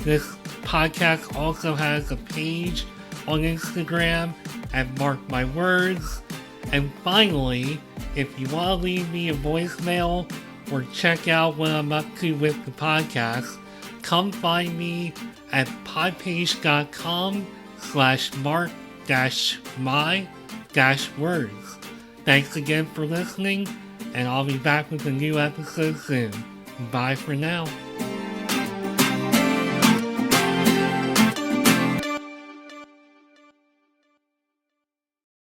This podcast also has a page on Instagram at Mark My Words. And finally, if you want to leave me a voicemail or check out what I'm up to with the podcast, come find me at podpage.com/Mark my-words. Thanks again for listening, and I'll be back with a new episode soon. Bye for now.